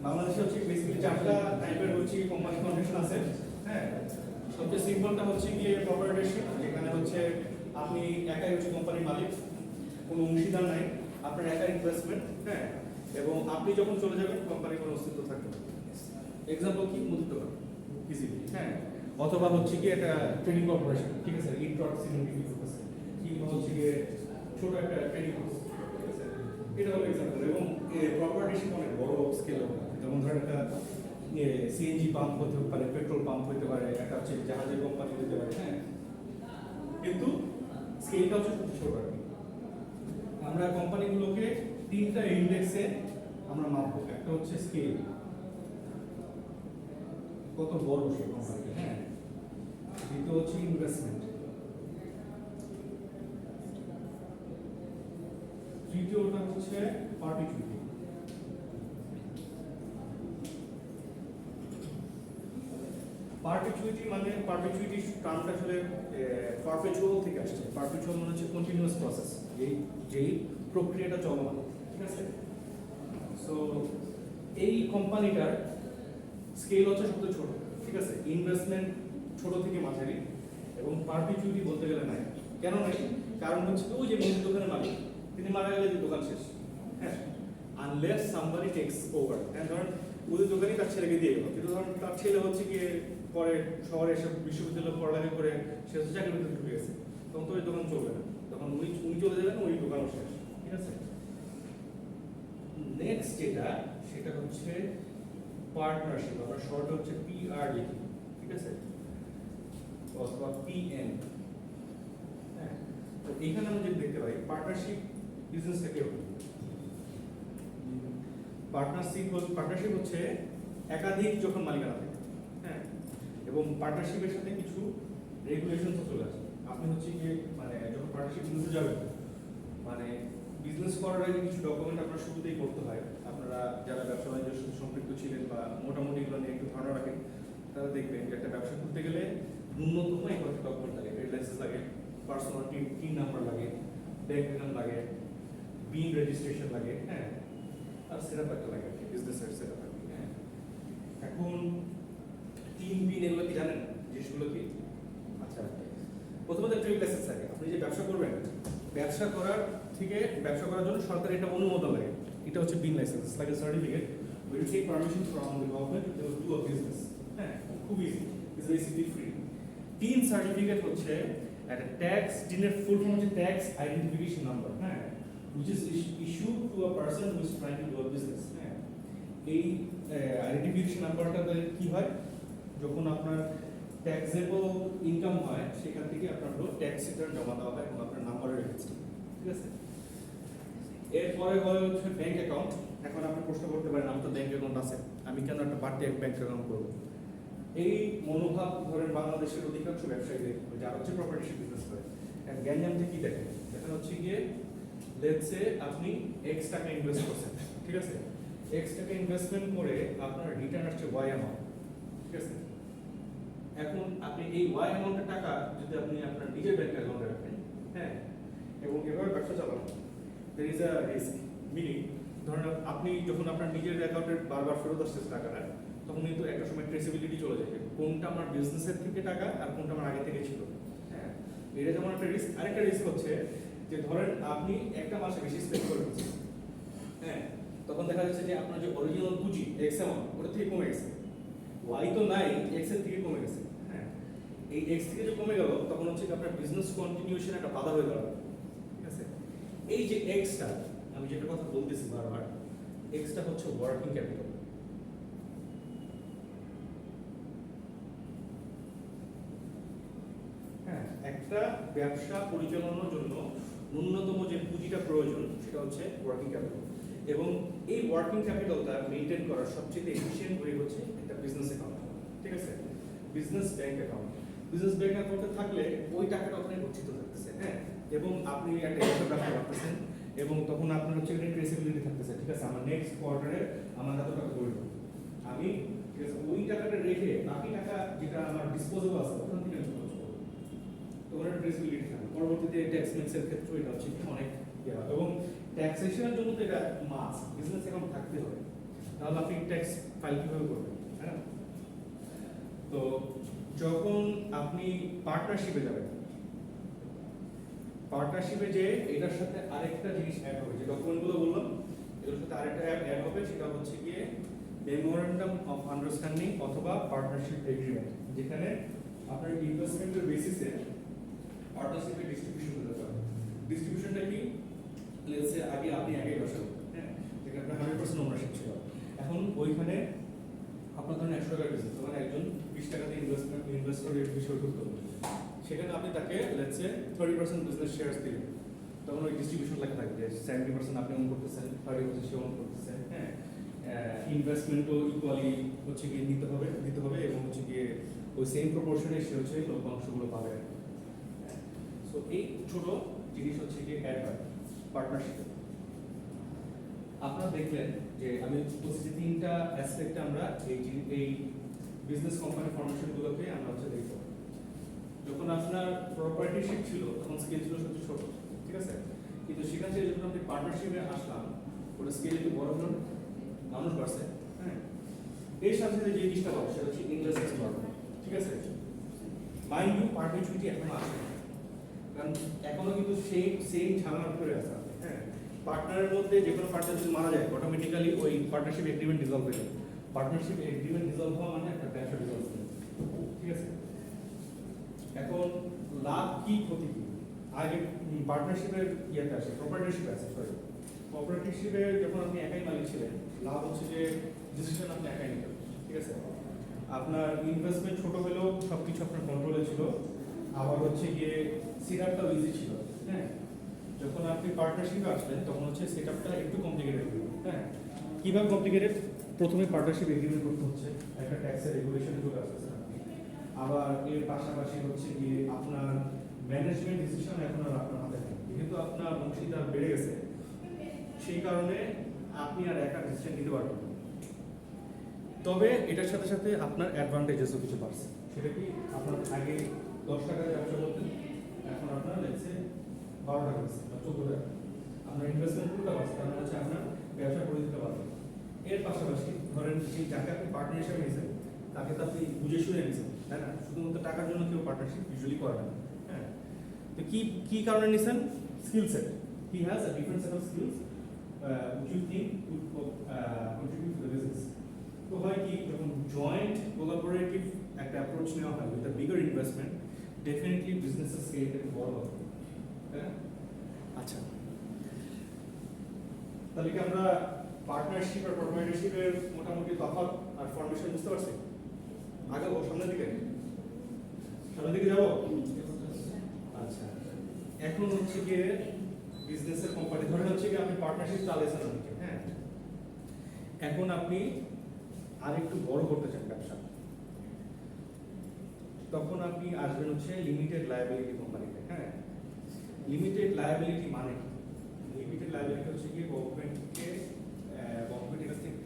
বাংলাদেশে হচ্ছে বেসিক্যালি চারটা টাইপের হচ্ছে কোম্পানি কন্ডিশন আছে। হ্যাঁ, সবচেয়ে সিম্পলটা হচ্ছে গিয়ে প্রপার্টিশিপ, যেখানে হচ্ছে আপনি একাই হচ্ছে কোম্পানির মালিক, কোনো অংশীদার নাই, আপনার একাই ইনভেস্টমেন্ট। হ্যাঁ, এবং আপনি যখন চলে যাবেন কোম্পানির কোনো অস্তিত্ব থাকবে না। এক্সাম্পল কি, মুদির দোকান ইজিলি। হ্যাঁ, অথবা হচ্ছে কি একটা ট্রেডিং কর্পোরেশন, ঠিক আছে, ইনট্রট সিমেন্ট কিংবা হচ্ছে গিয়ে ছোট একটা ট্রেডিং হাউস, ঠিক আছে, এটা হলো এক্সাম্পল। এবং প্রপার্টিশিপ অনেক বড় স্কেল, যেমন ধরেন একটা সিএনজি পাম্প হতে পারে, পেট্রোল পাম্প হতে পারে, একটা হচ্ছে জাহাজের কোম্পানি হতে পারে। হ্যাঁ, কিন্তু স্কেলটা হচ্ছে খুব ছোট আর কি। আমরা কোম্পানিগুলোকে তিনটা ইন্ডেক্সে আমরা মাপবো। একটা হচ্ছে স্কেল, কত বড় সেই কোম্পানি। হ্যাঁ, দ্বিতীয় হচ্ছে ইনভেস্টমেন্ট, তৃতীয়টা হচ্ছে পারপিচুইটি। পারপিচুইটি মানে, পারপিচুইটি টার্মটা আসলে পারপেচুয়াল থেকে আসছে। পারপেচুয়াল মানে হচ্ছে কন্টিনিউয়াস প্রসেস, যেই প্রক্রিয়াটা চলমান, ঠিক আছে। সো এই কোম্পানিটার স্কেল হচ্ছে সবচেয়ে ছোট, ঠিক আছে। ইনভেস্টমেন্ট ছোট থেকে মাঝারি, এবং পারপিচুইটি বলতে গেলে নাই। কেন নাই? কারণ হচ্ছে ওই যে মুদির দোকানের মালিক, তিনি মারা গেলে যে দোকান শেষ। হ্যাঁ, আনলেস সামবডি টেকস ওভার। হ্যাঁ, ধরেন মুদির দোকানই তার ছেলেকে দিয়ে গেল, কিন্তু ধরেন তার ছেলে হচ্ছে গিয়ে পরে শহরে এসে বিশ্ববিদ্যালয়ে পড়ালেখা করে সে হচ্ছে চাকরির ভিতরে ঢুকে গেছে, তখন তো ওই দোকান চলবে না, তখন উনি চলে যাবেন, ওই দোকানও শেষ, ঠিক আছে। নেক্সট যেটা, সেটা হচ্ছে পার্টনারশিপ। আমরা শর্ট হচ্ছে পিআর লিখি, ঠিক আছে, অথবা পিএন। হ্যাঁ, তো এখানে আমরা যেটা দেখতে পাই, পার্টনারশিপ বিজনেসটা কি হবে? পার্টনারশিপ হচ্ছে একাধিক যখন মালিকানা থাকে। হ্যাঁ, এবং পার্টনারশিপের সাথে কিছু রেগুলেশন চলে আসে। আপনি হচ্ছে কি মানে যখন পার্টনারশিপ বিজনেসে যাবেন, মানে বিজনেস করার আগে কিছু ডকুমেন্ট আপনার শুরুতেই করতে হয়। আপনারা যারা ব্যবসা বাণিজ্যের সাথে সম্পৃক্ত ছিলেন বা মোটামুটি এগুলো নিয়ে একটু ধারণা রাখেন, তারা দেখবেন যে একটা ব্যবসা করতে গেলে ন্যূনতম একটা ডকুমেন্ট লাগে। ট্রেড লাইসেন্স লাগে, পার্সোনাল টিন নাম্বার লাগে, ব্যাংক অ্যাকাউন্ট লাগে, বিন রেজিস্ট্রেশন লাগে। হ্যাঁ, আর সেটআপ একটা লাগে, বিজনেসের সেটআপ আর কি। হ্যাঁ, এখন তিন বিন এগুলো কি জানেন জিনিসগুলো কি? আচ্ছা, প্রথমত ট্রেড লাইসেন্স লাগে। আপনি যে ব্যবসা করবেন, ব্যবসা করার জন্য সরকারি একটা অনুমোদন লাগে, এটা হচ্ছে বিন লাইসেন্স, লাগে certificate will take permission from the government to do a business. হ্যাঁ, খুব easy, is basically free. TIN certificate হচ্ছে একটা ট্যাক্স, টিনের ফুল ফর্ম হচ্ছে ট্যাক্স আইডেন্টিফিকেশন নাম্বার। হ্যাঁ, which is issued to a person who is trying to do a business. হ্যাঁ, এই identification নাম্বারটা কি হয়, যখন আপনার ট্যাক্সেবল ইনকাম হয় সেখান থেকে আপনার ট্যাক্স রিটার্ন জমা দেওয়া হয় এবং আপনার নাম্বারের এগেইনস্টে, ঠিক আছে। এরপরে হচ্ছে ব্যাংক অ্যাকাউন্ট। এখন আপনি প্রশ্ন করতে পারেন, আমার তো ব্যাংক অ্যাকাউন্ট আছে, আমি কেন একটা বাড়তি ব্যাংক অ্যাকাউন্ট করবো? এই মনোভাব ধরেন বাংলাদেশের অধিকাংশ ব্যবসায়ীদের, যারা হচ্ছে প্রপার্টিশিপ বিজনেস করে, গ্যাঞ্জাম থেকে কি দেখেন? দেখা হচ্ছে গিয়ে লেটস সে আপনি এক্স টাকা ইনভেস্ট করছেন, ঠিক আছে, এক্স টাকা ইনভেস্টমেন্ট করে আপনার রিটার্ন আসছে ওয়াই অ্যামাউন্ট, ঠিক আছে। এখন আপনি এই ওয়াই অ্যামাউন্টের টাকা যদি আপনি আপনার নিজের ব্যাংক অ্যাকাউন্টে রাখেন, হ্যাঁ, এবং এভাবে ব্যবসা চালান, there is a risk, meaning ধরেন আপনি যখন আপনার নিজের অ্যাকাউন্টে বারবার ফেরত আসছে টাকাটা, তখন কিন্তু একটা সময় ট্রেসেবিলিটি চলে যাবে, কোনটা আমার বিজনেসের থেকে টাকা আর কোনটা আমার আগে থেকে ছিল। হ্যাঁ, এটা যেমন একটা রিস্ক। আরেকটা রিস্ক হচ্ছে যে ধরেন আপনি একটা মাসে বেশি স্পেন্ড করে ফেলছেন, হ্যাঁ, তখন দেখা যাচ্ছে যে আপনার যে অরিজিনাল পুঁজি এক্স অ্যামাউন্ট ওটা থেকে কমে গেছে, ওয়াই তো নাই, এক্স এর থেকে কমে গেছে। হ্যাঁ, এই এক্স থেকে যে কমে গেল, তখন হচ্ছে আপনার বিজনেস কন্টিনিউশন একটা বাধা হয়ে দাঁড়াবে, ঠিক আছে। এই যে এক্সটা, আমি যেটা কথা বলতেছি বারবার, এক্সটা হচ্ছে ওয়ার্কিং ক্যাপিটাল। হ্যাঁ, একটা ব্যবসা পরিচালনার জন্য ন্যূনতম যে পুঁজিটা প্রয়োজন সেটা হচ্ছে ওয়ার্কিং ক্যাপিটাল, এবং এই ওয়ার্কিং ক্যাপিটালটা মেইনটেইন করার সবচেয়ে এফিশিয়েন্ট ওয়ে হচ্ছে একটা বিজনেস অ্যাকাউন্ট, ঠিক আছে, business bank account. Business bank অ্যাকাউন্টে থাকলে ওই টাকাটা ওখানে গচ্ছিত থাকতেছে। হ্যাঁ, এবং আপনি একটা হিসাব রাখতে পারতেছেন, এবং তখন আপনার হচ্ছে একটা ট্রেসেবিলিটি থাকতেছে, ঠিক আছে, আমার নেক্সট কোয়ার্টারে আমার এত টাকা ধরল, আমি ঠিক আছে ওই টাকাটা রেখে বাকি টাকা যেটা আমার ডিসপোজেবল আছে ওখান থেকে আমি খরচ করবো, তখন একটা ট্রেসেবিলিটি থাকবে। পরবর্তীতে ট্যাক্স মেক্সের ক্ষেত্রে এটা হচ্ছে অনেক এবং ট্যাক্সেশনের জন্য তো এটা মাস্ট বিজনেস অ্যাকাউন্ট থাকতে হবে। তাহলে আপনি ট্যাক্স ফাইল কিভাবে করবেন, হ্যাঁ? তো যখন আপনি পার্টনারশিপে যাবেন, পার্টনারশিপে যে এটার সাথে আরেকটা জিনিস অ্যাড হবে, যে ডকুমেন্টগুলো বললাম এটার সাথে আরেকটা অ্যাড হবে, সেটা হচ্ছে গিয়ে মেমোরেন্ডাম অফ আন্ডারস্ট্যান্ডিং অথবা পার্টনারশিপ এগ্রিমেন্ট, যেখানে আপনার ইনভেস্টমেন্টের বেসিসে পার্টনারশিপের ডিস্ট্রিবিউশন দিতে হবে। ডিস্ট্রিবিউশনটা কি? লেটস সে আগে আপনি একাই বসেন, হ্যাঁ, যেখানে আপনার 100% ওনারশিপ ছিল। এখন ওইখানে আপনার ধরেন 100 টাকা বিজনেস, তখন একজন 20 টাকাতে ইনভেস্টরের বিষয় করতে, সেখানে আপনি তাকে লেটস সে 30% বিজনেস শেয়ারস দিলেন, তখন ওই ডিস্ট্রিবিউশন লেখা থাকবে যে 70% আপনি ওন করতেছেন, 30% সে ওন করতেছেন, হ্যাঁ। ইনভেস্টমেন্টও ইকুয়ালি হচ্ছে গিয়ে দিতে হবে এবং হচ্ছে গিয়ে ওই সেম প্রপোর্শনে সে হচ্ছে লভ্যাংশগুলো পাবে। সো এই ছোট জিনিস হচ্ছে গিয়ে অ্যাড হয় পার্টনারশিপে। আপনারা দেখলেন যে আমি বলছি তিনটা অ্যাসপেক্টে আমরা এই বিজনেস কোম্পানি ফর্মেশনগুলোকে আমরা হচ্ছে দেখব। যখন আপনার প্রপার্টিশিপ ছিল তখন স্কেল ছিল সবচেয়ে ছোট, ঠিক আছে, কিন্তু সেখান থেকে যখন আপনি পার্টনারশিপে আসলাম ওটা স্কেল একটু বড় হলো, মানুষ বাড়ছে, হ্যাঁ। এর সাথে সাথে যে জিনিসটা পাবো সেটা হচ্ছে ইনভেস্টমেন্ট বাড়বে, ঠিক আছে। মাইন্ড ইউ পার্টনারশিপটি এখনো আসে, কারণ এখনো কিন্তু সেম ঝামেলার ভিতরে আছে, হ্যাঁ। পার্টনারের মধ্যে যে কোনো পার্টনার যদি মারা যায় অটোমেটিক্যালি ওই পার্টনারশিপ এগ্রিমেন্ট ডিসলভ হয়ে যায়। পার্টনারশিপ এগ্রিমেন্ট ডিসলভ হওয়া মানে একটা ব্যবসা ডিসলভ হয়ে যায়, ঠিক আছে। এখন লাভ কি ক্ষতি কি আগে পার্টনারশিপের ইয়েতে আসে, প্রপার্টিশিপ আছে, সরি। প্রপার্টিশিপে যখন আপনি একাই মালিক ছিলেন, লাভ হচ্ছে যে ডিসিশন আপনি একাই নিতেন, ঠিক আছে। আপনার ইনভেস্টমেন্ট ছোট হলেও সবকিছু আপনার কন্ট্রোলে ছিল, আবার হচ্ছে গিয়ে সেটআপটাও ইজি ছিল, হ্যাঁ। যখন আপনি পার্টনারশিপে আসলেন তখন হচ্ছে সেটআপটা একটু কমপ্লিকেটেড, হ্যাঁ। কিভাবে কমপ্লিকেটেড? প্রথমে পার্টনারশিপ এগ্রিমেন্ট করতে হচ্ছে, একটা ট্যাক্সের রেগুলেশন চলে আসছে, আবার এর পাশাপাশি হচ্ছে গিয়ে আপনার ম্যানেজমেন্ট ডিসিশন এখন আর আপনার হাতে নেই, যেহেতু আপনার অংশীদার বেড়ে গেছে, সেই কারণে আপনি আর একা ডিসিশন নিতে পারবেন না। তবে এটার সাথে সাথে আপনার অ্যাডভান্টেজেসও কিছু বাড়ছে। সেটা কি? আপনার আগে 10 টাকার ব্যবসা করতেন, এখন আপনার লেটসে 12 টাকা আছে বা 14 টাকা। আপনার ইনভেস্টমেন্ট পুরোটা বাড়ছে, তার মানে হচ্ছে আপনার ব্যবসা করে দিতে পারবেন। এর পাশাপাশি ধরেন সেই যাকে আপনি পার্টনার হিসেবে নিয়েছেন তাকে তো আপনি বুঝে শুনে নিয়েছেন, তাই না? শুধুমাত্র টাকার জন্য কেউ পার্টনারশিপ ইউজুয়ালি করে না, হ্যাঁ। তো কি কারণে নিয়েছেন? Skill set. He has a different set of skills which you think would contribute to the business. তো হয় কি, যখন জয়েন্ট কোলাবোরেটিভ একটা অ্যাপ্রোচ নেওয়া হয় with a bigger investment, definitely বিজনেসের স্কেল থেকে বড় হবে, হ্যাঁ। আচ্ছা, তাহলে কি আমরা পার্টনারশিপ আর প্রপার্টনারশিপের মোটামুটি তফাৎ আর ফর্মেশন বুঝতে পারছি? আগে সামনের দিকে যাবো। আচ্ছা, এখন হচ্ছে গিয়ে বিজনেসের কোম্পানি ধরে হচ্ছে কি আপনি পার্টনারশিপ চালিয়েছেন অনেকে, হ্যাঁ। এখন আপনি আরেকটু বড় করতে চান ব্যবসা, তখন আপনি আসবেন হচ্ছে লিমিটেড লায়াবিলিটি কোম্পানিতে, হ্যাঁ। লিমিটেড লায়াবিলিটি মানে কি? লিমিটেড লায়াবিলিটি হচ্ছে কি গভর্নমেন্টের কাছ থেকে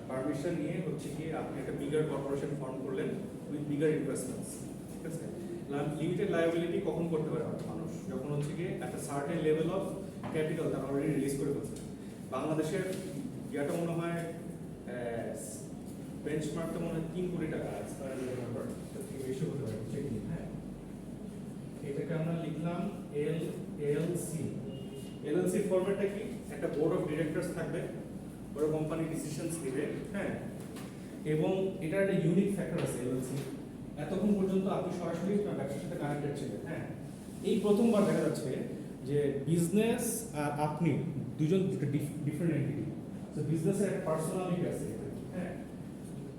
পারমিশন নিয়ে হচ্ছে কি আপনি একটা বিগার কর্পোরেশন ফর্ম করলেন উইথ বিগার ইনভেস্টমেন্টস, ঠিক আছে। লিমিটেড লায়াবিলিটি কখন করতে পারে মানুষ? যখন হচ্ছে কি একটা সার্টেন লেভেল অফ ক্যাপিটাল তারা অলরেডি রিলিজ করে ফেলছে। বাংলাদেশের যেটা মনে হয় বেঞ্চমার্কটা মনে হয় 3 কোটি টাকা, বেশি হতে পারে, হ্যাঁ। এটাকে আমরা লিখলাম এলএলসি। এলএলসি ফরম্যাটটা কি? একটা বোর্ড অফ ডিরেক্টরস থাকবে, ওরা কোম্পানি ডিসিশনস নেবে, হ্যাঁ। এবং এটার একটা ইউনিক ফ্যাক্টর আছে এলএলসি, এতক্ষণ পর্যন্ত আপনি সরাসরি আপনার ব্যবসার সাথে কানেক্টেড ছিলেন, হ্যাঁ। এই প্রথমবার দেখা যাচ্ছে যে বিজনেস আর আপনি দুজন ডিফারেন্ট এন্টিটি। তো বিজনেসের একটা পার্সোনালিটি আছে, হ্যাঁ।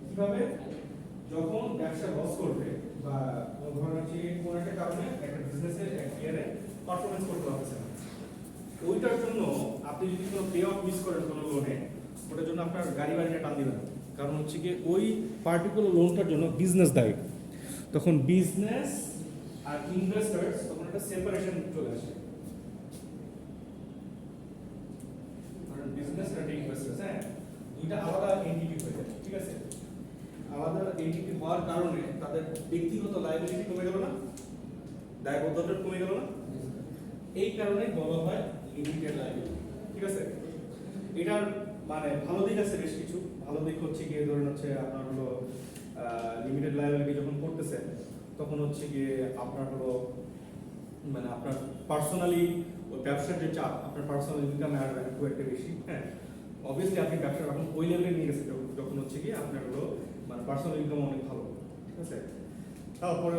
কিভাবে? যখন ব্যবসা লস করবে বা ধরেন হচ্ছে কোনো একটা কারণে একটা বিজনেসের এক ইয়ারে পারফরমেন্স করতে পারছে না, ওইটার জন্য আপনি যদি কোনো পে অফ মিস করেন কোনো লোনে, ওটার জন্য আপনার গাড়ি বাড়ি টান দিবেন, কারণ হচ্ছে কি ওই পার্টিকুলার লোনটার জন্য বিজনেস দায়ী। তখন বিজনেস আর ইনভেস্টার্স তখন একটা সেপারেশন চলে আসে, কারণ বিজনেস আর ইনভেস্টার্স, হ্যাঁ, দুইটা আলাদা এন্টিটি হয়ে যায়, ঠিক আছে। আলাদা এন্টিটি হওয়ার কারণে তাদের ব্যক্তিগত লায়াবিলিটি কমে গেল না, দায়বদ্ধতা কমে গেল না, এই কারণে বলা হয় লিমিটেড লায়াবিলিটি, ঠিক আছে। এটার মানে ভালো দিক আছে বেশ কিছু। ভালো দিক হচ্ছে গিয়ে ধরেন হচ্ছে আপনার হলো লিমিটেড লায়াবিলিটি যখন করতেছেন তখন হচ্ছে গিয়ে আপনার হলো মানে আপনার পার্সোনালি ওই ব্যবসার যে চাপ আপনার পার্সোনাল ইনকামে আর খুব একটা বেশি, হ্যাঁ অবভিয়াসলি আপনি ব্যবসা এখন ওই লেভেলে নিয়ে গেছেন যখন হচ্ছে গিয়ে আপনার হলো মানে পার্সোনাল ইনকাম অনেক ভালো, ঠিক আছে। তারপরে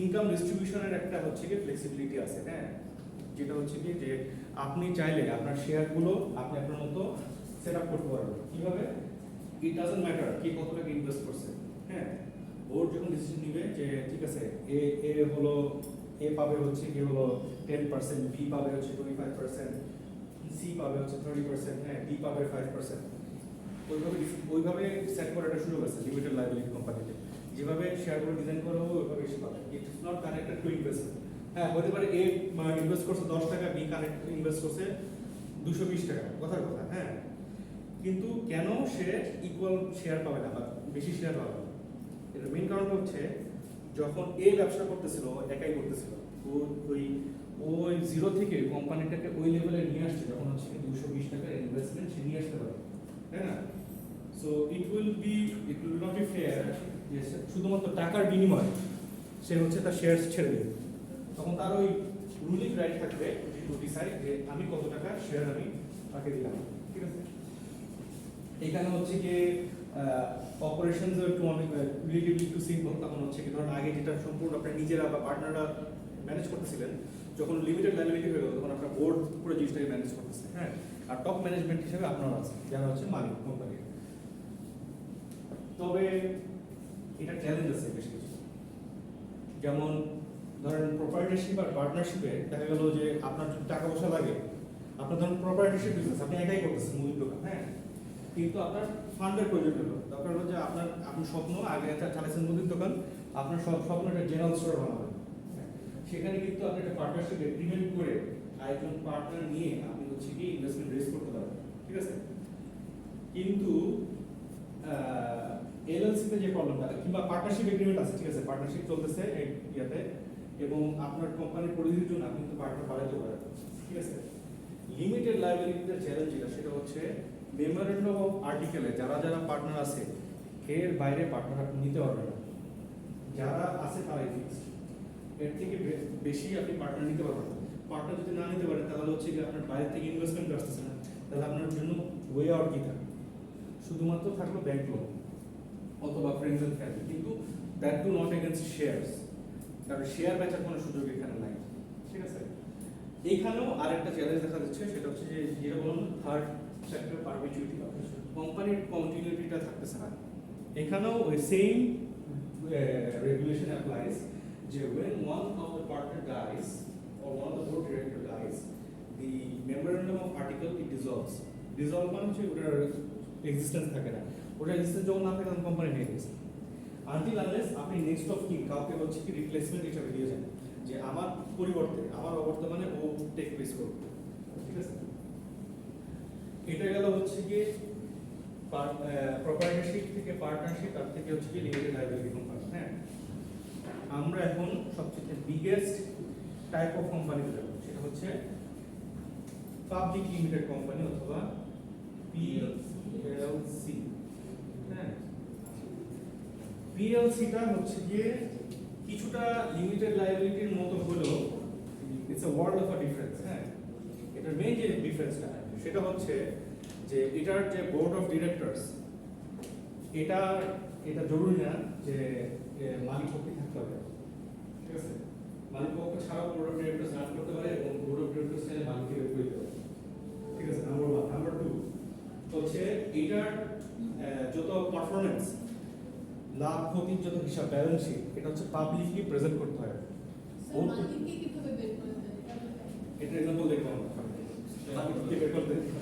ইনকাম ডিস্ট্রিবিউশনের একটা হচ্ছে কি ফ্লেক্সিবিলিটি আছে, হ্যাঁ যেটা হচ্ছে কি যে আপনি চাইলে আপনার শেয়ারগুলো আপনি আপনার মতো সেট আপ করতে পারবেন কিভাবে। ইট ডাজন্ট ম্যাটার কি কত টাকা ইনভেস্ট করছে, হ্যাঁ বোর্ড যখন ডিসিশন নিবে যে ঠিক আছে এ হলো এ পাবে হচ্ছে কি হলো 10%, বি পাবে হচ্ছে 25%, সি পাবে হচ্ছে 30%, হ্যাঁ ডি পাবে 5%, ওইভাবে সেট করার একটা সুযোগ আছে লিমিটেড লায়াবিলিটি কোম্পানিতে। যেভাবে শেয়ারগুলো ডিজাইন করা হবে ওইভাবে বেশি পাবে। It is not connected to investment. হ্যাঁ হতে পারে এ ইনভেস্ট করছে 10 টাকা, বি কানেক্ট ইনভেস্ট করছে 220 টাকা, কথার কথা, হ্যাঁ কিন্তু কেন সে ইকুয়াল শেয়ার পাবে না বা বেশি শেয়ার পাবে না? এর মেইন কারণটা হচ্ছে যখন এ ব্যবসা করতেছিল একাই করতেছিল ওই ওই জিরো থেকে কোম্পানিটাকে ওই লেভেলে নিয়ে আসছে যখন হচ্ছে 220 টাকার ইনভেস্টমেন্ট সে নিয়ে আসতে পারে, তাই না? So it will not be fair যে শুধুমাত্র টাকার বিনিময়ে সে হচ্ছে তার শেয়ার ছেড়ে দেবে। তখন তার ওই রুলিং রাইট থাকবে টু ডিসাইড যে আমি কত টাকা শেয়ার আমি তাকে দিলাম, ঠিক আছে। এখানে হচ্ছে কি অপারেশনস একটু অনেক রিলেটিভলি একটু সিম্পল। তখন হচ্ছে কি ধরুন আগে যেটা সম্পূর্ণ আপনার নিজেরা বা পার্টনাররা ম্যানেজ করতেছিলেন, যখন লিমিটেড লায়াবিলিটি হয়ে গেল তখন আপনার বোর্ড পুরো জিনিসটাকে ম্যানেজ করতেছে, হ্যাঁ আর টপ ম্যানেজমেন্ট হিসেবে আপনারা আছে যারা হচ্ছে মালিক কোম্পানির। তবে এটা চ্যালেঞ্জ আছে বেশ কিছু, যেমন ধরেন প্রপার্টনারশিপ আর পার্টনারশিপে দেখা গেল যে আপনার যদি টাকা পয়সা লাগে, আপনার ধরেন প্রপার্টনারশিপ বিজনেস আপনি একাই করতেছেন মুদির দোকান, হ্যাঁ কিন্তু আপনার ফান্ডের প্রয়োজন হলো, দরকার হলো যে আপনি স্বপ্ন আগে একটা চালাইছেন মুদির দোকান, আপনার স্বপ্ন একটা জেনারেল স্টোর বানাবেন, সেখানে কিন্তু আপনি একটা পার্টনারশিপ এগ্রিমেন্ট করে আরেকজন পার্টনার নিয়ে আপনি হচ্ছে কি ইনভেস্টমেন্ট রেজ করতে পারবেন, ঠিক আছে। কিন্তু এলএলসিতে যে প্রবলেমটা কিংবা পার্টনারশিপ এগ্রিমেন্ট আছে, ঠিক আছে পার্টনারশিপ চলতেছে ইয়াতে এবং আপনার কোম্পানির পরিধির জন্য আপনি কিন্তু পার্টনার বাড়াতে পারেন, ঠিক আছে। লিমিটেড লায়াবিলিটিতে চ্যালেঞ্জ যেটা সেটা হচ্ছে মেমোরেন্ডাম অফ আর্টিকেলে যারা যারা পার্টনার আছে এর বাইরে পার্টনার আপনি নিতে পারবেন না, যারা আছে তারাই ফিক্সড, এর থেকে বেশি আপনি পার্টনার নিতে পারবেন না। পার্টনার যদি না নিতে পারেন তাহলে হচ্ছে কি আপনার বাইরে থেকে ইনভেস্টমেন্ট আসতেছে না, তাহলে আপনার জন্য ওয়ে আউট কি থাকবে? শুধুমাত্র থাকলো ব্যাংক লোন অথবা ফ্রেন্ডস এন্ড ফ্যামিলি, কিন্তু that do not against shares, কারণ শেয়ার বেচার কোনো সুযোগ এখানে নাই, ঠিক আছে। এইখানেও আরেকটা চ্যালেঞ্জ দেখা যাচ্ছে সেটা হচ্ছে যে যেটা বললাম থার্ড সেক্টর পারপিচুইটি, কোম্পানির কন্টিনিউটিটা থাকতেছে না। এখানেও ওই সেম রেগুলেশন অ্যাপ্লাইজ যে when one of the partner dies or one of the board director dies, the memorandum of article it dissolves. Dissolve মানে হচ্ছে ওটার এক্সিস্টেন্স থাকে না, ওটার এক্সিস্টেন্স যখন না থাকে তখন কোম্পানি নিয়ে গেছে। আনটিল আনলেস আপনি নেক্সট অফ কিন কাউকে হচ্ছে কি রিপ্লেসমেন্ট হিসেবে দিয়ে যান যে আমার পরিবর্তে আমার অবর্তমানে ও টেক প্লেস করবে, ঠিক আছে। এটা গেল হচ্ছে কি প্রপার্টনারশিপ থেকে পার্টনারশিপ, তার থেকে হচ্ছে কি লিমিটেড লায়াবিলিটি কোম্পানি, হ্যাঁ। আমরা এখন সবচেয়ে বিগেস্ট টাইপ অফ কোম্পানিতে যাব, সেটা হচ্ছে পাবলিক লিমিটেড কোম্পানি অথবা পিএলসি, হ্যাঁ। পিএলসিটা হচ্ছে গিয়ে কিছুটা লিমিটেড লায়াবিলিটির মতো হলেও it's a world of a difference, হ্যাঁ। এটার মেইন যে ডিফারেন্সটা সেটা হচ্ছে যে এটার যে বোর্ড অফ ডিরেক্টরস এটা জরুরি না যে মালিক পক্ষে থাকতে হবে, ঠিক আছে। মালিক পক্ষ ছাড়াও বোর্ড অফ ডিরেক্টরস রান করতে পারে এবং বোর্ড অফ ডিরেক্টরস চাইলে মালিককে বের করে দিতে পারে, ঠিক আছে। নাম্বার 1। নাম্বার 2 হচ্ছে এটার যত পারফরম্যান্স লাভ ক্ষতির যত হিসাব ব্যালেন্স শিট এটা হচ্ছে পাবলিকলি প্রেজেন্ট করতে হয়। এটা এক্সাম্পল দেখবো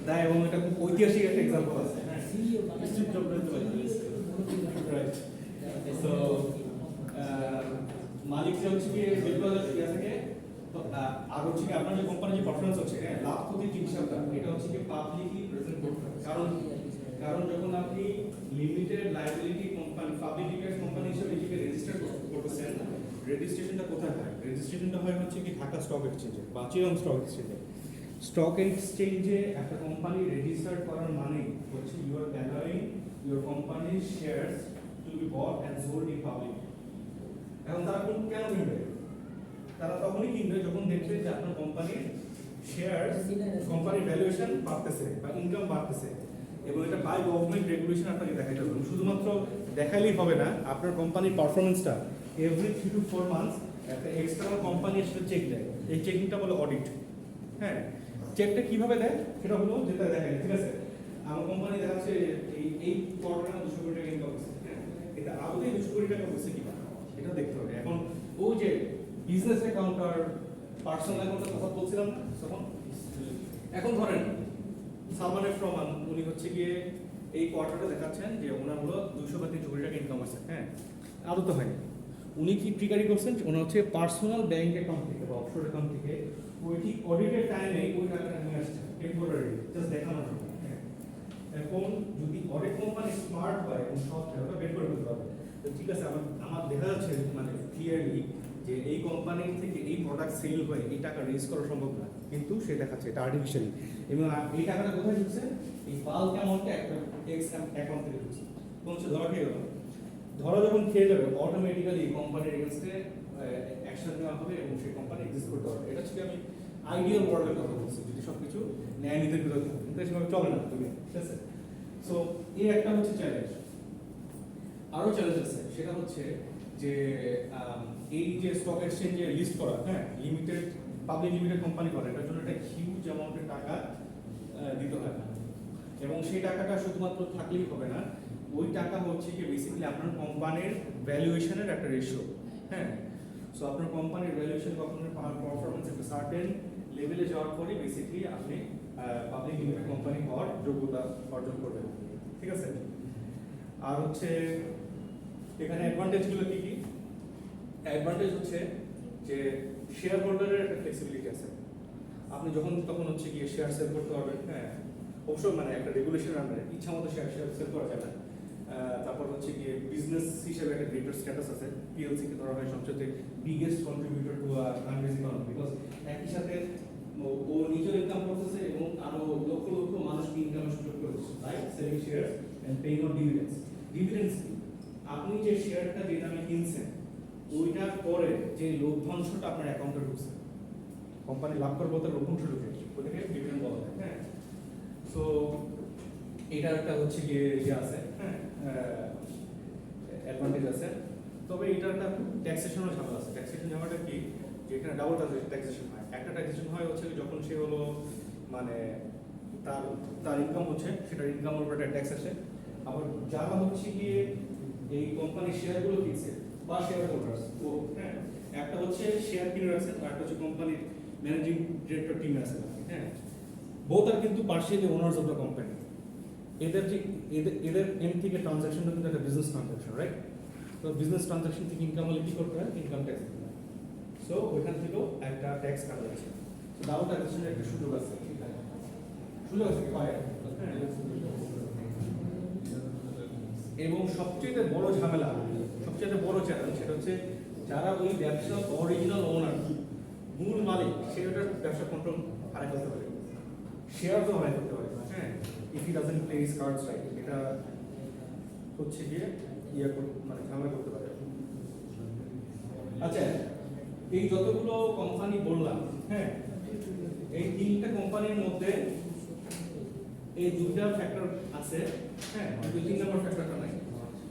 তাই, এবং এটা খুব ঐতিহাসিক একটা এক্সাম্পল আছে, হ্যাঁ। সো মালিক যে হচ্ছে কি থেকে আর হচ্ছে কি আপনার যে কোম্পানির যে পারফরম্যান্স হচ্ছে, হ্যাঁ লাভ ক্ষতির যে হিসাবটা এটা হচ্ছে কি পাবলিকলি প্রেজেন্ট করতে হবে। কারণ যখন আপনি limited liability company public limited company হিসেবে নিজেকে রেজিস্টার করতেছেন, রেজিস্ট্রেশনটা কোথায় হয়? রেজিস্ট্রেশনটা হয় হচ্ছে কি ঢাকা স্টক এক্সচেঞ্জে বা চিরং স্টক এক্সচেঞ্জে। স্টক এক্সচেঞ্জে একটা কোম্পানি রেজিস্টার করার মানে হচ্ছে ইউ আর অ্যালাউইং ইউর কোম্পানির shares to be bought and sold in public. এখন তারা কেন কিনবে? তারা তখনই কিনবে যখন দেখবে যে আপনার কোম্পানির শেয়ার, কোম্পানির ভ্যালুয়েশন বাড়তেছে বা ইনকাম বাড়তেছে, এবং এটা বাই গভর্নমেন্ট রেগুলেশন আপনাকে দেখাইতে হবে। শুধুমাত্র দেখাইলেই হবে না, আপনার কোম্পানির পারফরমেন্সটা এভরি 3 to 4 মান্থস একটা এক্সটার্নাল কোম্পানি এসে চেক দেয়। এই চেকিংটা বলে অডিট। হ্যাঁ, চেকটা কিভাবে দেয় সেটা হলো যেটা দেখায়, ঠিক আছে? আমার কোম্পানি দেখাচ্ছে এই কোয়ার্টারে 200 কোটি টাকা ইনকাম হচ্ছে, হ্যাঁ, এটা আদৌ 200 কোটি টাকা হচ্ছে কিনা এটা দেখতে হবে। এখন ও যে বিজনেস অ্যাকাউন্ট আর পার্সোনাল অ্যাকাউন্টের কথা বলছিলাম না তখন, এখন ধরেন সালমান এফ রহমান উনি হচ্ছে গিয়ে এই কোয়ার্টারে দেখাচ্ছেন যে ওনার হলো 200 বা 300 কোটি টাকা ইনকাম আছে, হ্যাঁ, আদৌ তো হয়নি। উনি কি ট্রিগারি করছেন? ওনার হচ্ছে পার্সোনাল ব্যাংক অ্যাকাউন্ট থেকে বা অফশোর অ্যাকাউন্ট থেকে ওই ঠিক অডিটের টাইমে ওই টাকাটা নিয়ে আসছে টেম্পোরারি, জাস্ট দেখানোর জন্য। হ্যাঁ, এখন যদি অডিট কোম্পানি স্মার্ট হয় এবং সৎ হয় ওটা বের করে দিতে হবে। তো ঠিক আছে, আমার দেখা যাচ্ছে মানে ক্লিয়ারলি যে এই কোম্পানি থেকে এই প্রোডাক্ট সেল হয়ে এই টাকা রেজ করা সম্ভব না, কিন্তু সে দেখাচ্ছে এটা আর্টিফিশিয়ালি। এবং এই টাকাটা কোথায় ঢুকছে? এই বাল্ক অ্যামাউন্টে একটা এক্স অ্যাকাউন্ট থেকে ঢুকছে। কোন হচ্ছে ধরা খেয়ে গেল। ধরা যখন খেয়ে যাবে অটোমেটিক্যালি কোম্পানির এগেইনস্টে অ্যাকশন নেওয়া হবে এবং সেই কোম্পানি এক্সিস্ট করতে হবে। এটা হচ্ছে আমি আইডিয়াল ওয়ার্ল্ডের কথা বলছি, যদি সবকিছু ন্যায় নীতির বিরোধী হবে, কিন্তু সেভাবে চলে না তুমি, ঠিক আছে? সো এই একটা হচ্ছে চ্যালেঞ্জ। আরো চ্যালেঞ্জ আছে, সেটা হচ্ছে যে এই যে স্টক এক্সচেঞ্জে লিস্ট করা, হ্যাঁ, লিমিটেড পাবলিক লিমিটেড কোম্পানি করে, এটার জন্য একটা হিউজ অ্যামাউন্টের টাকা দিতে হয়, এবং সেই টাকাটা শুধুমাত্র থাকলেই হবে না, ওই টাকা হচ্ছে কি বেসিক্যালি আপনার কোম্পানির ভ্যালুয়েশনের একটা রেশিও। হ্যাঁ, সো আপনার কোম্পানির ভ্যালুয়েশন বা আপনার পারফরমেন্স একটা সার্টেন লেভেলে যাওয়ার পরে বেসিক্যালি আপনি পাবলিক লিমিটেড কোম্পানি হওয়ার যোগ্যতা অর্জন করবেন, ঠিক আছে? আর হচ্ছে এখানে অ্যাডভান্টেজগুলো কি কি? অ্যাডভান্টেজ হচ্ছে যে শেয়ার হোল্ডারের একটা ফ্লেক্সিবিলিটি আছে। আপনি যখন তখন হচ্ছে গিয়ে শেয়ার সেল করতে পারবেন, হ্যাঁ, অবশ্যই মানে একটা রেগুলেশনের আন্ডারে ইচ্ছা মতো শেয়ার সেল করা যাবে না। তারপর হচ্ছে গিয়ে বিজনেস হিসেবে একটা গ্রেটার স্ট্যাটাস আছে। পিএলসি কে ধরা হয় সবচেয়ে biggest contributor two countries economy, because একই সাথে ও নিজের ইনকাম করতেছে এবং আরো লক্ষ লক্ষ মানুষকে ইনকামের সুযোগ করে দিচ্ছে, right? Selling shares and paying off dividends. Dividends কি? আপনি যে শেয়ারটা যে দামে কিনছেন ওইটার পরে যে লভ্যাংশটা আপনার অ্যাকাউন্টে ঢুকছে, কোম্পানি লাভ করবে তার লভ্যাংশ ঢুকে, ওটাকে ডিভিডেন্ড বলা হয়। হ্যাঁ, সো এটা একটা হচ্ছে গিয়ে যে আছে, হ্যাঁ, অ্যাডভান্টেজ আছে। তবে এটার একটা ট্যাক্সেশনও ঝামেলা আছে। ট্যাক্সেশন ঝামেলাটা কি? যে এখানে ডাবল ট্যাক্সেশন হয়। একটা ট্যাক্সেশন হয় হচ্ছে যখন সে হলো মানে তার ইনকাম হচ্ছে, সেটার ইনকামের উপর একটা ট্যাক্স আসে। আবার যারা হচ্ছে গিয়ে এই কোম্পানির শেয়ারগুলো কিনছে বা শেয়ার হোল্ডার্স, ও হ্যাঁ, একটা হচ্ছে শেয়ার কিনে রাখছে আর একটা হচ্ছে কোম্পানির ম্যানেজিং ডিরেক্টর টিম আছে, হ্যাঁ, বোথ আর কিন্তু partially owners of the company. এদের যে এদের এম থেকে ট্রানজাকশনটা কিন্তু একটা বিজনেস ট্রানজাকশন, রাইট? তো বিজনেস ট্রানজাকশন থেকে ইনকাম হলে কি করতে হয়? ইনকাম ট্যাক্স দিতে হয়। সো ওইখান থেকেও একটা ট্যাক্স কাটা যাচ্ছে। সো ডাবল ট্যাক্সেশনের একটা সুযোগ আছে, সুযোগ আছে কি পায়? এবং সবচেয়ে বড় ঝামেলা, সবচেয়ে বড় চ্যালেঞ্জ, সেটা হচ্ছে যারা ওই ব্যবসার অরিজিনাল ওনার, মূল মালিক, সে ওটার ব্যবসা কন্ট্রোল হারাই ফেলতে পারে, শেয়ার তো হারাই ফেলতে পারে, হ্যাঁ, if he doesn't play his cards right. এটা হচ্ছে গিয়ে মানে ঝামেলা করতে পারে। আচ্ছা, এই যতগুলো কোম্পানি বললাম, হ্যাঁ, এই তিনটা কোম্পানির মধ্যে এই দুইটা ফ্যাক্টর আছে, হ্যাঁ, কিন্তু 3 নম্বর ফ্যাক্টরটা নাই,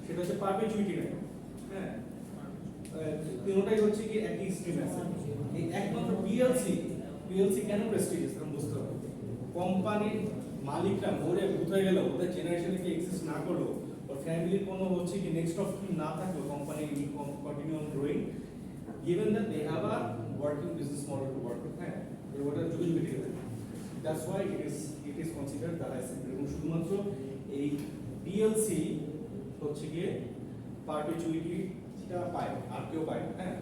সেটা হচ্ছে পারপেচুইটি নাই। হ্যাঁ, তিনটাই হচ্ছে কি একই স্ট্রিম আছে। এই একমাত্র পিএলসি কেন প্রেস্টিজিয়াস আমরা বুঝতে হবে। কোম্পানির মালিকরা মরে ভূত হয়ে গেল, ওদের জেনারেশনে কি এক্সিস্ট না করলো, ওর ফ্যামিলির কোনো হচ্ছে কি নেক্সট অফ কিন না থাকলো, company continue on growing, given that they have a working business model to work with, হ্যাঁ, ওটা যুগে যুগে টিকে থাকে। That's why it is considered the highest sector। এবং শুধুমাত্র এই পিএলসি হচ্ছে গিয়ে পারপেচুইটিটা পায়, আর কেউ পায়। হ্যাঁ,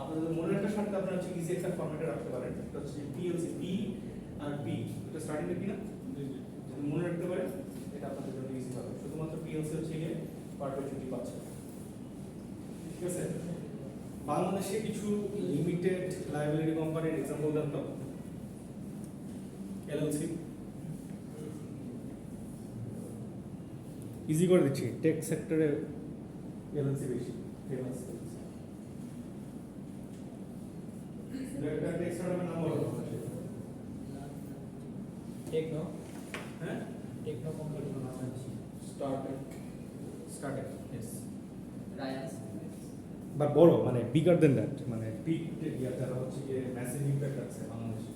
আপনাদের মনে রাখার সাথে আপনারা হচ্ছে ইজি একটা ফরম্যাটে রাখতে পারেন। এটা হচ্ছে পিএলসি, পি আর পি, এটা স্টার্টিং এ কি না, যদি মনে রাখতে পারেন এটা আপনাদের জন্য ইজি হবে। শুধুমাত্র পিএলসি হচ্ছে গিয়ে পারপেচুইটি পাচ্ছে, ঠিক আছে? বাংলাদেশে কিছু লিমিটেড লায়াবিলিটি কোম্পানির এক্সাম্পল দেন তো। এলএলসি। ইজি করে দিচ্ছি, টেক সেক্টরে এলএলসি বেশি ফেমাস। একটা টেক স্টার্টআপের নাম বলো। টেকনো হ্যাঁ, টেকনো কোম্পানির নাম আছে স্টার্টআপ ইয়েস, রায়ান্স বাট বড়, মানে বিগার দেন দ্যাট, মানে বিগ ইয়ার যারা হচ্ছে যে ম্যাসিভ ইমপ্যাক্ট আছে বাংলাদেশে।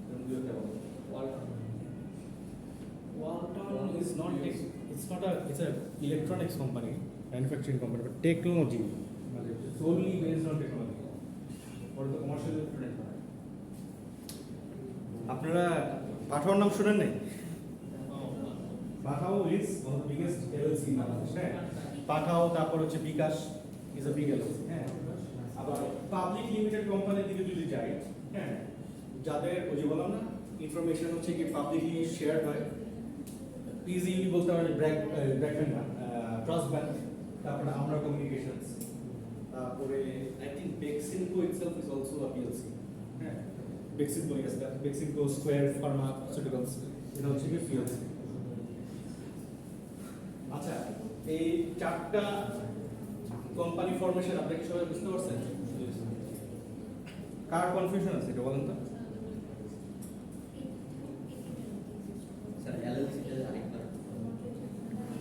এরকম দুই একটা বলো। Walton Walton is not tech, it's a electronics company, manufacturing company, but technology, মানে solely based on technology. or the commercial electronics. আপনারা পাঠাওয়ার নাম শুনেন নাই? পাঠাও is one of the biggest LLC in Bangladesh, হ্যাঁ। পাঠাও, তারপর হচ্ছে বিকাশ is a big LLC, হ্যাঁ। আবার পাবলিক লিমিটেড কোম্পানির দিকে যদি যাই, হ্যাঁ, যাদের ওই যে বললাম না ইনফরমেশন হচ্ছে কি পাবলিকলি শেয়ার হয়, পিজি বলতে পারেন, ব্র্যাকম্যান না, ট্রাস্ট ব্যাংক, তারপরে আমরা কমিউনিকেশনস, তারপরে I think Beximco itself is also a PLC, হ্যাঁ। Beximco is that, Beximco Square pharmaceuticals, এটা হচ্ছে কি পিএলসি। আচ্ছা, এই চারটা কোম্পানি ফরমেশন আপনি কি সবাই বুঝতে পারছেন? কার কনফিউশন আছে এটা বলেন তো?